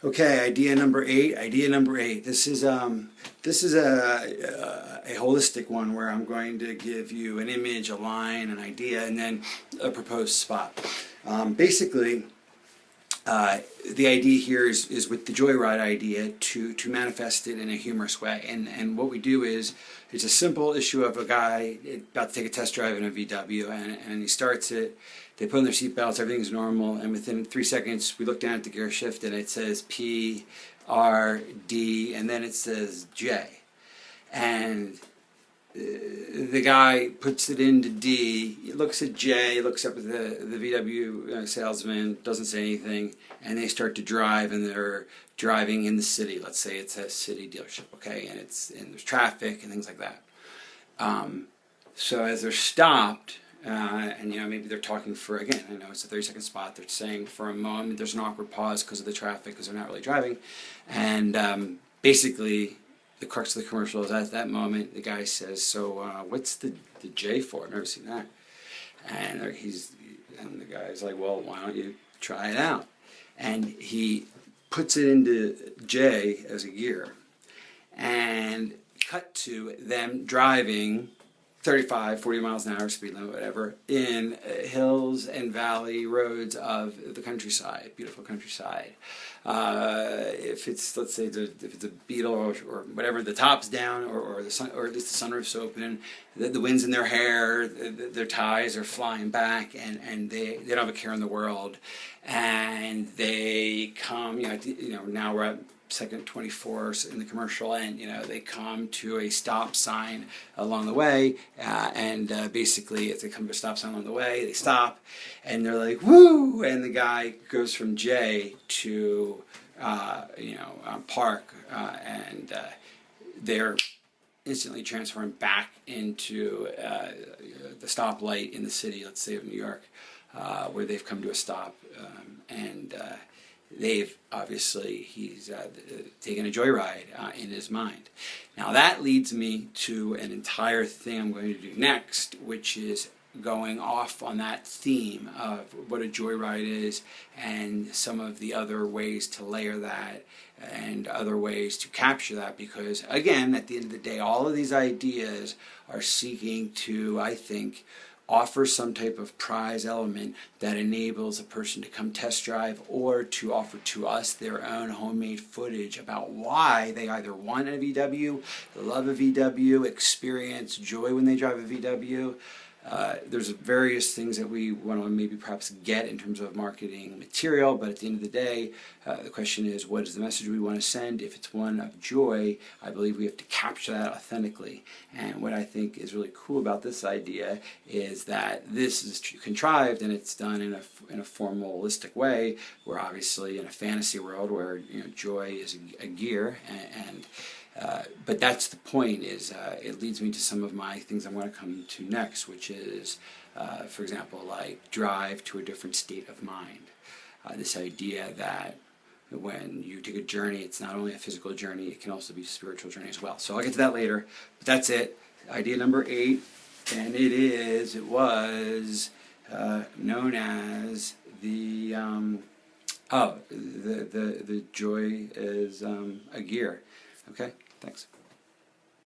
Okay, idea number eight. Idea number eight. This is a holistic one where I'm going to give you an image, a line, an idea, and then a proposed spot. Basically, the idea here is with the Joyride idea to manifest it in a humorous way. And what we do is it's a simple issue of a guy about to take a test drive in a VW, and he starts it. They put on their seatbelts, everything's normal, and within 3 seconds we look down at the gear shift and it says P, R, D, and then it says J. And the guy puts it into D, he looks at J, looks up at the VW salesman, doesn't say anything, and they start to drive, and they're driving in the city. Let's say it's a city dealership, okay, and there's traffic and things like that. So as they're stopped, and maybe they're talking for, again, I know it's a 30-second spot, they're saying for a moment, there's an awkward pause because of the traffic, because they're not really driving, and basically the crux of the commercial is at that moment the guy says, so what's the J for? I've never seen that. And the guy's like, well, why don't you try it out? And he puts it into J as a gear, and cut to them driving 35, 40 miles an hour, speed limit, whatever, in hills and valley roads of the countryside, beautiful countryside. If it's, let's say, if it's a Beetle or whatever, the top's down, or the sun, or at least the sunroof's open, the wind's in their hair, their ties are flying back, and they don't have a care in the world, and they come, now we're at second 24 in the commercial, and they come to a stop sign along the way, and basically if they come to a stop sign along the way, they stop, and they're like, woo, and the guy goes from J to park, and they're instantly transformed back into the stoplight in the city, let's say of New York, where they've come to a stop, and he's taken a joyride in his mind. Now that leads me to an entire thing I'm going to do next, which is going off on that theme of what a joyride is and some of the other ways to layer that and other ways to capture that, because again, at the end of the day, all of these ideas are seeking to, I think, offer some type of prize element that enables a person to come test drive, or to offer to us their own homemade footage about why they either want a VW, love a VW, experience joy when they drive a VW. There's various things that we want to maybe perhaps get in terms of marketing material, but at the end of the day, the question is, what is the message we want to send? If it's one of joy, I believe we have to capture that authentically. And what I think is really cool about this idea is that this is contrived, and it's done in a formalistic way, where obviously in a fantasy world where joy is a gear, but that's the point. Is it leads me to some of my things I'm going to come to next, which is, for example, like drive to a different state of mind. This idea that when you take a journey, it's not only a physical journey, it can also be a spiritual journey as well. So I'll get to that later, but that's it. Idea number 8, and it was known as the joy is a gear. Okay, thanks.